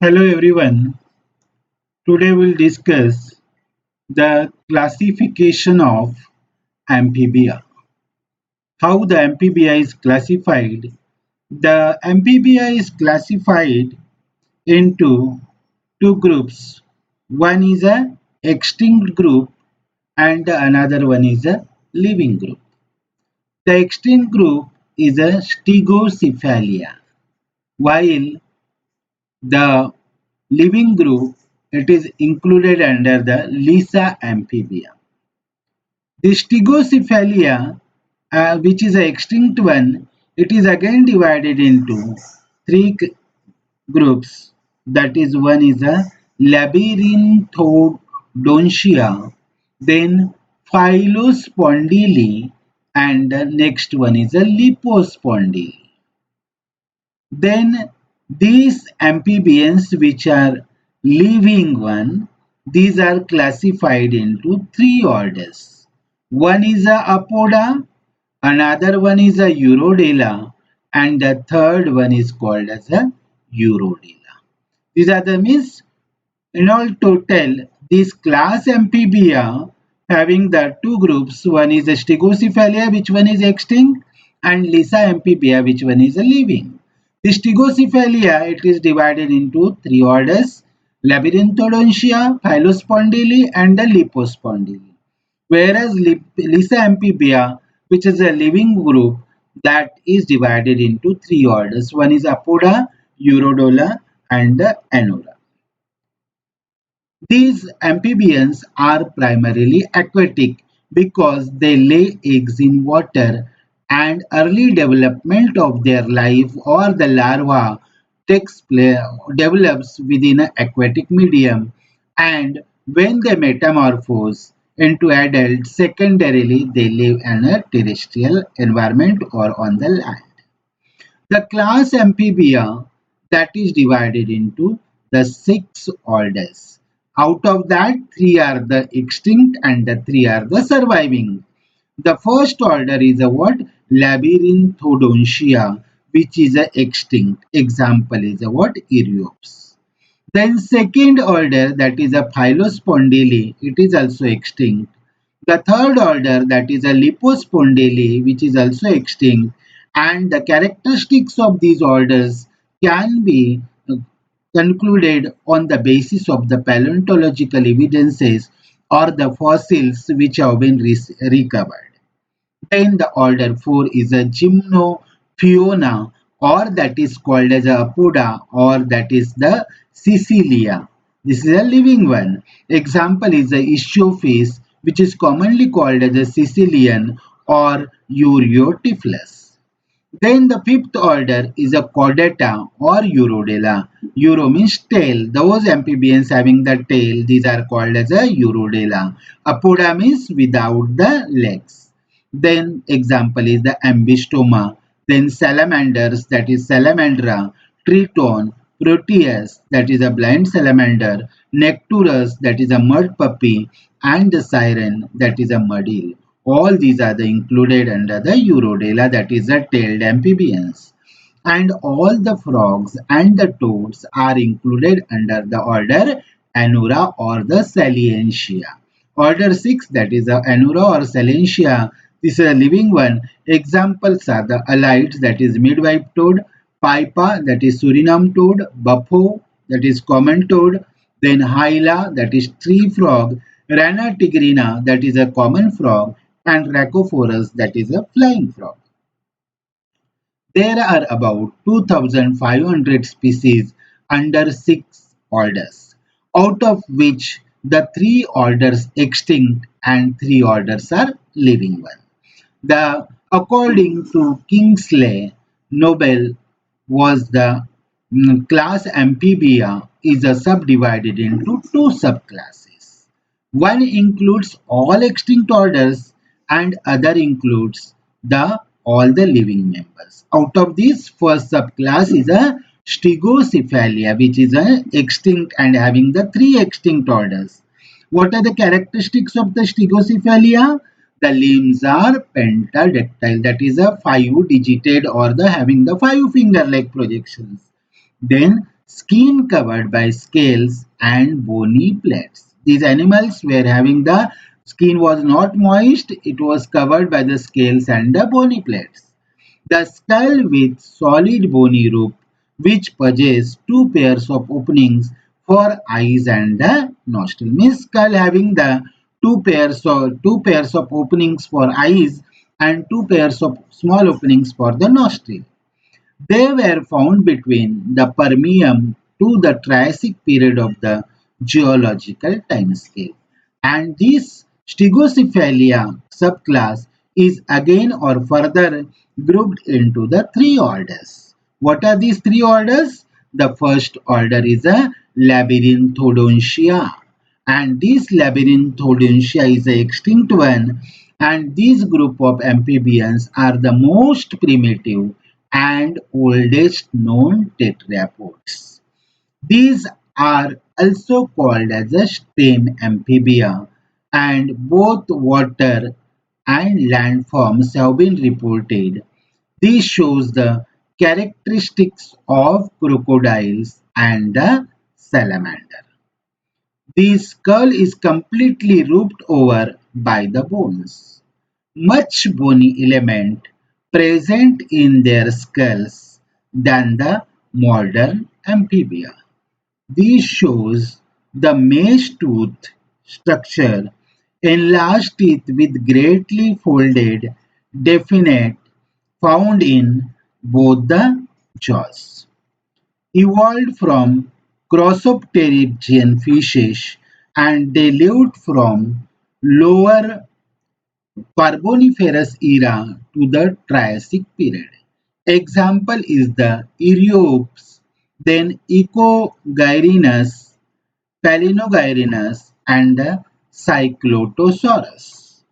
Hello everyone. Today we'll discuss the classification of Amphibia. How the Amphibia is classified. The Amphibia is classified into two groups. One is a extinct group and another one is a living group. The extinct group is a Stigociphalia, while the living group it is included under the Lisa amphibia. The Stigociphalia, which is an extinct one, it is again divided into three groups. That is, one is a Labyrinthodontia, then Phylospondyly, and the next one is a Lipospondyly. Then these amphibians which are living one, these are classified into three orders. One is a Apoda, another one is a Eurodila, and the third one is called as a Eurodila. These are the means in all total, this class Amphibia having the two groups, one is a Stigociphalia, which one is extinct, and Lisa Amphibia, which one is a living. The Stigociphalia, it is divided into three orders, Labyrinthodontia, Phylospondyly, and the Lipospondyly. Whereas Lisa Amphibia, which is a living group, that is divided into three orders. One is Apoda, Eurodola, and the Anora. These amphibians are primarily aquatic because they lay eggs in water, and early development of their life or the larva develops within an aquatic medium, and when they metamorphose into adults, secondarily they live in a terrestrial environment or on the land. The class Amphibia that is divided into the six orders. Out of that, three are the extinct and the three are the surviving. The first order is a what? Labyrinthodontia, which is a extinct. Example is a what? Eryopse. Then second order, that is a Phylospondyly, it is also extinct. The third order, that is a Lipospondyly, which is also extinct, and the characteristics of these orders can be concluded on the basis of the paleontological evidences or the fossils which have been recovered. Then the order 4 is a Gymnofiona, or that is called as a Apoda, or that is the Sicilia. This is a living one. Example is the Ischiophis, which is commonly called as a Sicilian or Euryoptiflus. Then the fifth order is a chordata or Eurodila. Euro means tail. Those amphibians having the tail, these are called as a Eurodila. Apoda means without the legs. Then example is the ambystoma. Then salamanders, that is salamandra, triton, proteus, that is a blind salamander, necturus, that is a mud puppy, and the siren, that is a mud eel. All these are included under the Eurodila, that is the tailed amphibians. And all the frogs and the toads are included under the order Anura or the Salientia. Order 6, that is the Anura or Salientia. This is a living one. Examples are the alites, that is midwife toad, Pipa, that is Suriname toad, Buffo, that is common toad, then Hyla, that is tree frog, Rana tigrina, that is a common frog, and Rhacophorus, that is a flying frog. There are about 2,500 species under six orders, out of which the three orders extinct and three orders are living one. According to Kingsley, Nobel was the class Amphibia is subdivided into two subclasses. One includes all extinct orders and other includes the all the living members. Out of this, first subclass is a Stigociphalia, which is a extinct and having the three extinct orders. What are the characteristics of the Stigociphalia? The limbs are pentadactyl, that is a five-digited or the having the five finger-like projections. Then skin covered by scales and bony plates. These animals were having the skin was not moist, it was covered by the scales and the bony plates. The skull with solid bony roof, which possesses two pairs of openings for eyes and the nostril. Means skull having the two pairs of openings for eyes and two pairs of small openings for the nostril. They were found between the Permian to the Triassic period of the geological timescale. And this Stigociphalia subclass is again or further grouped into the three orders. What are these three orders? The first order is a Labyrinthodontia, and this Labyrinthodontia is a extinct one, and this group of amphibians are the most primitive and oldest known tetrapods. These are also called as a stem amphibia, and both water and land forms have been reported. This shows the characteristics of crocodiles and the salamander. The skull is completely roofed over by the bones. Much bony element present in their skulls than the modern amphibia. This shows the mesh tooth structure, enlarged teeth with greatly folded, definite, found in both the jaws. Evolved from crossopterygian fishes, and they lived from lower Carboniferous era to the Triassic period. Example is the Eryopse, then Echogyrhinus, Palinogyrhinus, and the Cyclotosaurus.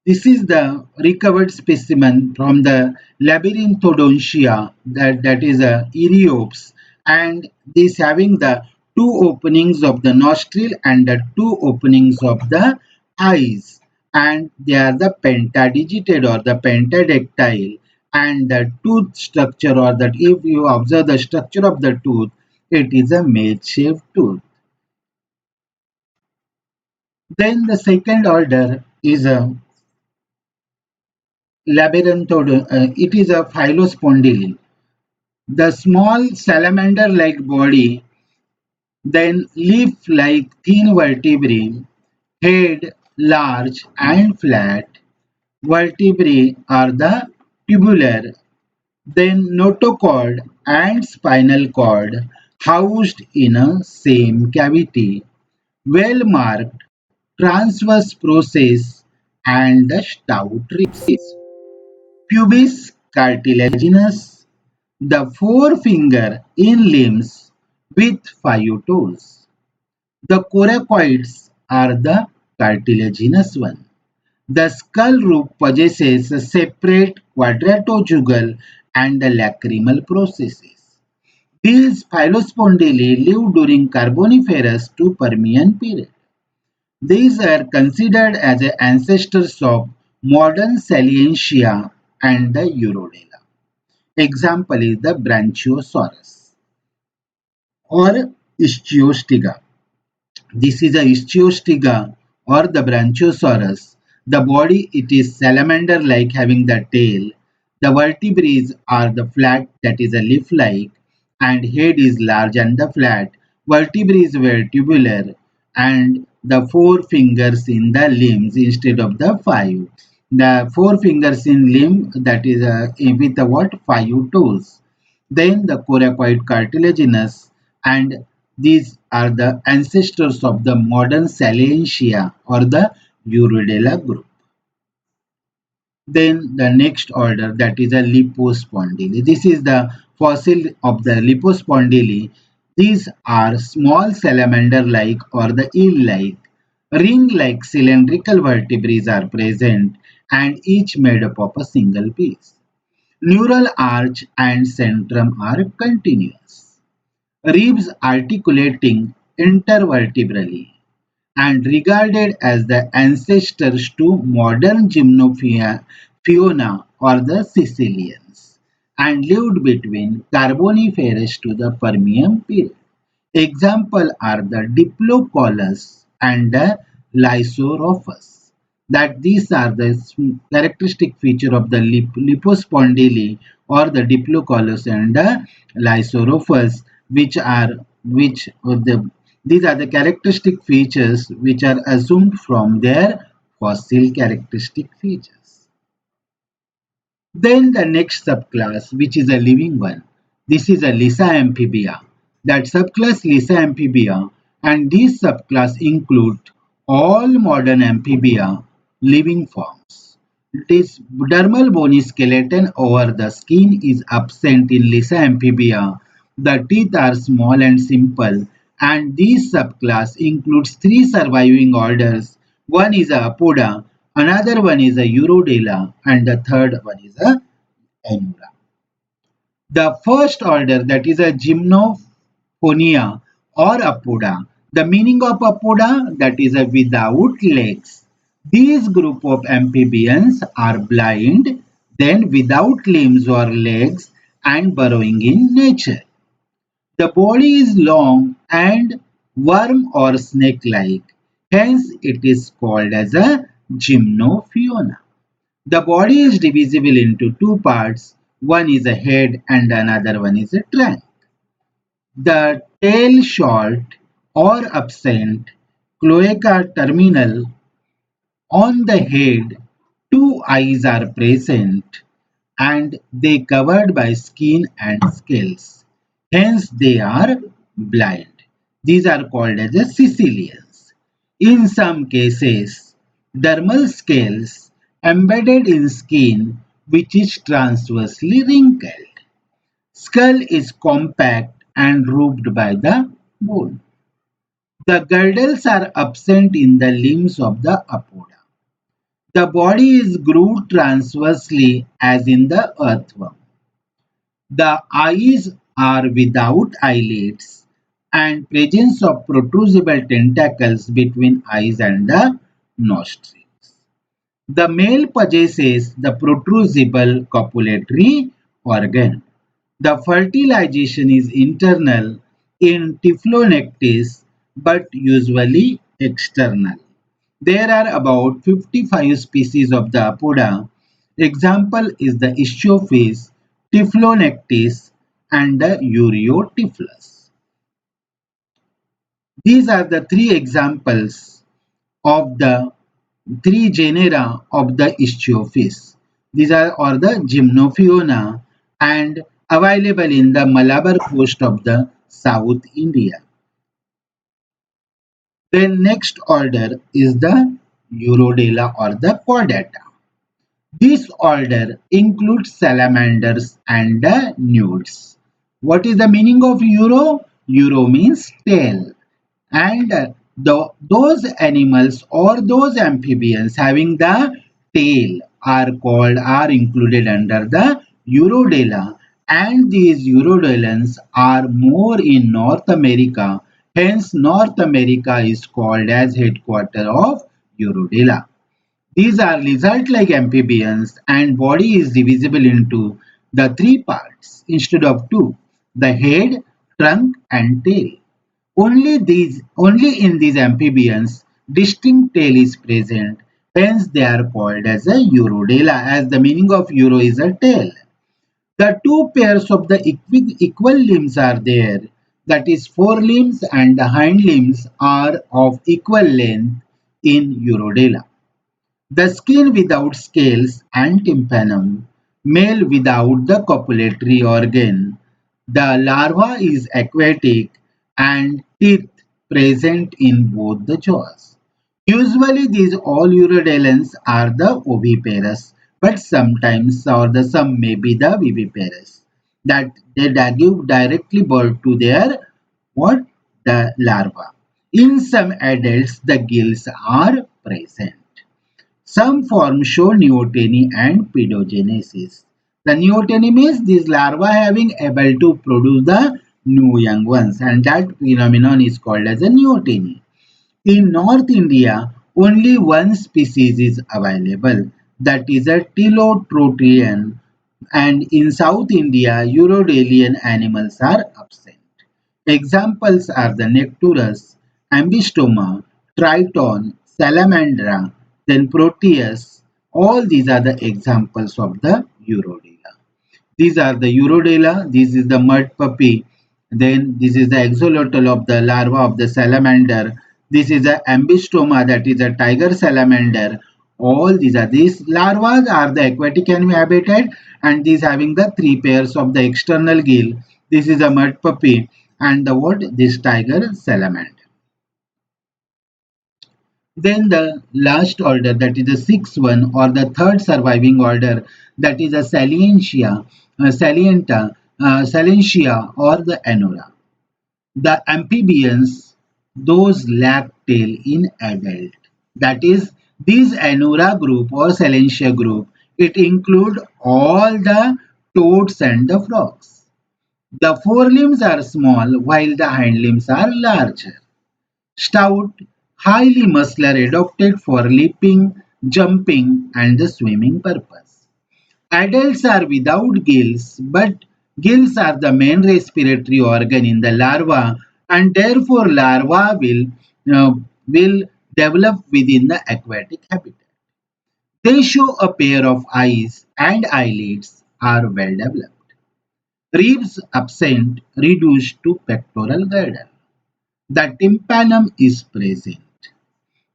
This is the recovered specimen from the Labyrinthodontia, that is a Eryopse, and this having the two openings of the nostril and the two openings of the eyes, and they are the pentadigitated or the pentadactyl, and the tooth structure, or that if you observe the structure of the tooth, it is a maze-shaped tooth. Then the second order is a Labyrinthodon, it is a Phyllospondyle. The small salamander-like body, then leaf-like thin vertebrae, head large and flat. Vertebrae are the tubular, then notochord and spinal cord housed in a same cavity, well-marked transverse process and the stout ribs. Pubis cartilaginous, the forefinger in limbs with 5 toes. The coracoids are the cartilaginous one. The skull roof possesses a separate quadratojugal and the lacrimal processes. These Phyllospondyle lived during Carboniferous to Permian period. These are considered as the ancestors of modern Salientia and the Eurodila. Example is the Brachiosaurus or Ichthyostega. This is a Ichthyostega or the Brachiosaurus. The body, it is salamander-like, having the tail. The vertebrae are the flat, that is a leaf-like, and head is large and the flat. Vertebrae were tubular, and the 4 fingers in the limbs instead of the 5. The 4 fingers in limb, that is with the what, 5 toes. Then the coracoid cartilaginous, and these are the ancestors of the modern Salientia or the Eurodila group. Then the next order, that is a Lipospondyly. This is the fossil of the Lipospondyly. These are small salamander-like or the eel-like, ring-like cylindrical vertebrae are present, and each made up of a single piece. Neural arch and centrum are continuous. Ribs articulating intervertebrally, and regarded as the ancestors to modern Gymnofiona or the Sicilians. and lived between Carboniferous to the Permian period. Examples are the Diplocolus and the Lysorophus. That these are the characteristic feature of the Lipospondyly or the Diplocolus and the Lysorophus, which of the these are the characteristic features which are assumed from their fossil characteristic features. Then the next subclass, which is a living one, this is a Lisa amphibia. That subclass Lisa amphibia and these subclass include all modern amphibia living forms. This dermal bony skeleton over the skin is absent in Lisa amphibia. The teeth are small and simple, and this subclass includes three surviving orders. One is a Apoda, another one is a Eurodila, and the third one is a Anura. The first order, that is a Gymnofonia or Apoda. The meaning of Apoda, that is a without legs. These group of amphibians are blind, then without limbs or legs and burrowing in nature. The body is long and worm or snake-like. Hence, it is called as a Gymnofiona. The body is divisible into two parts. One is a head and another one is a trunk. The tail short or absent, cloaca terminal. On the head, two eyes are present and they covered by skin and scales. Hence they are blind. These are called as the Sicilians. In some cases, dermal scales embedded in skin which is transversely wrinkled. Skull is compact and roofed by the bone. The girdles are absent in the limbs of the apoda. The body is grooved transversely as in the earthworm. The eyes are without eyelids and presence of protrusible tentacles between eyes and the nostrils. The male possesses the protrusible copulatory organ. The fertilization is internal in Typhlonectes but usually external. There are about 55 species of the apoda. Example is the Ichthyophis, Typhlonectes, and the Euryopse. These are the three examples of the three genera of the Ichthyophis. These are or the Gymnofiona and available in the Malabar coast of the South India. Then next order is the Eurodila or the Chordata. This order includes salamanders and the newts. What is the meaning of Euro? Euro means tail. And those animals or those amphibians having the tail are included under the Eurodela, and these Eurodilans are more in North America. Hence, North America is called as headquarter of Eurodila. These are lizard-like amphibians and body is divisible into the three parts instead of two, the head, trunk and tail. Only in these amphibians distinct tail is present, hence they are called as a Eurodila, as the meaning of Euro is a tail. The two pairs of the equal limbs are there, that is forelimbs and the hind limbs are of equal length in Eurodila. The skin without scales and tympanum, male without the copulatory organ. The larva is aquatic and teeth present in both the jaws. Usually these all urodilans are the oviparous, but sometimes or the some may be the viviparous. That they give directly birth to their what? The larva. In some adults the gills are present. Some forms show neoteny and pedogenesis. The neoteny means these larvae having able to produce the new young ones, and that phenomenon is called as a neoteny. In North India, only one species is available, that is a Tylotrotian, and in South India, Eurodalian animals are absent. Examples are the Necturus, Ambystoma, Triton, Salamandra, then Proteus. All these are the examples of the Eurodila. These are the Eurodila. This is the mud puppy. Then this is the axolotl of the larva of the salamander. This is the ambystoma, that is a tiger salamander. All these larvae are the aquatic animal habitat, and these having the three pairs of the external gill. This is a mud puppy and the what? This tiger salamander. Then the last order, that is the sixth one or the third surviving order, that is a Salientia or the Anura. The amphibians, those lack tail in adult. That is, this Anura group or Salientia group, it include all the toads and the frogs. The forelimbs are small while the hind limbs are larger. Stout, highly muscular, adapted for leaping, jumping, and the swimming purpose. Adults are without gills, but gills are the main respiratory organ in the larva, and therefore larva uh, will develop within the aquatic habitat. They show a pair of eyes and eyelids are well developed. Ribs absent, reduced to pectoral girdle. The tympanum is present.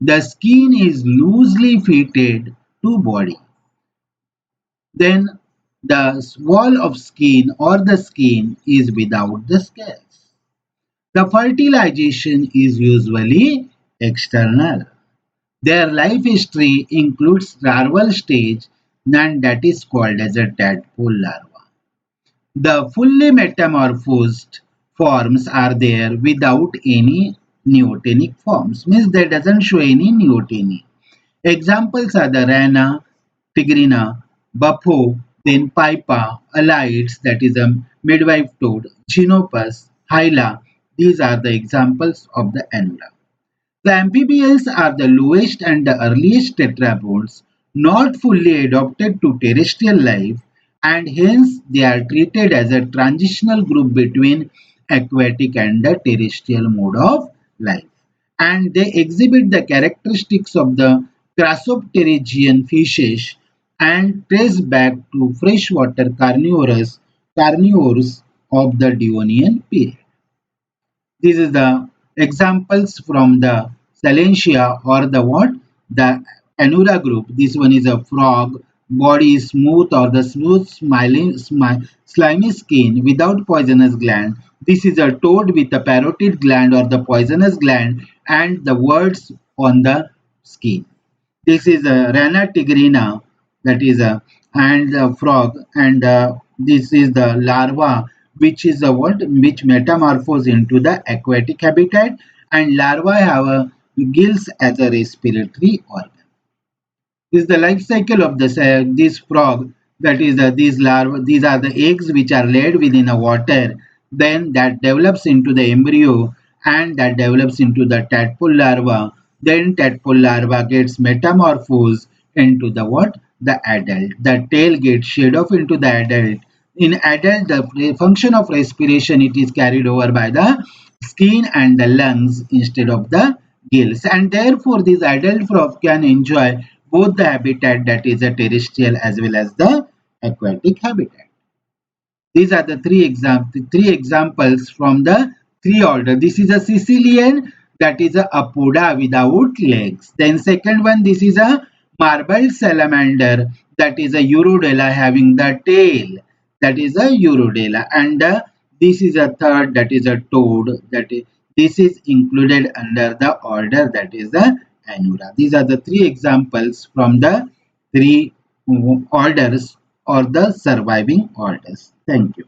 The skin is loosely fitted to body. Then the wall of skin or the skin is without the scales. The fertilization is usually external. Their life history includes larval stage, and that is called as a tadpole larva. The fully metamorphosed forms are there without any neotenic forms, means they doesn't show any neoteny. Examples are the Rana, Tigrina, Bapho, then Pipa, Alides, that is a midwife toad, Xenopus, Hyla. These are the examples of the Anura. The amphibians are the lowest and the earliest tetrapods, not fully adapted to terrestrial life, and hence they are treated as a transitional group between aquatic and the terrestrial mode of life. And they exhibit the characteristics of the crassopterygian fishes and trace back to freshwater carnivores of the Devonian period. This is the examples from the Salentia or the what? The Anura group. This one is a frog, body is smooth or the smooth slimy skin without poisonous gland. This is a toad with a parotid gland or the poisonous gland and the words on the skin. This is a Rana tigrina, that is a and the frog, and this is the larva, which is a what, which metamorphose into the aquatic habitat, and larvae have a gills as a respiratory organ. This is the life cycle of this frog. That is these larvae. These are the eggs which are laid within a water. Then that develops into the embryo, and that develops into the tadpole larva. Then tadpole larva gets metamorphosed into the what? The adult. The tail gets shed off into the adult. In adult, the function of respiration, it is carried over by the skin and the lungs instead of the gills, and therefore this adult frog can enjoy both the habitat, that is a terrestrial as well as the aquatic habitat. These are the three examples from the three order. This is a Sicilian, that is a apoda without legs. Then second one, this is a marbled salamander, that is a Eurodila having the tail, that is a Eurodila. And this is a third, that is a toad, this is included under the order, that is the Anura. These are the three examples from the three orders or the surviving orders. Thank you.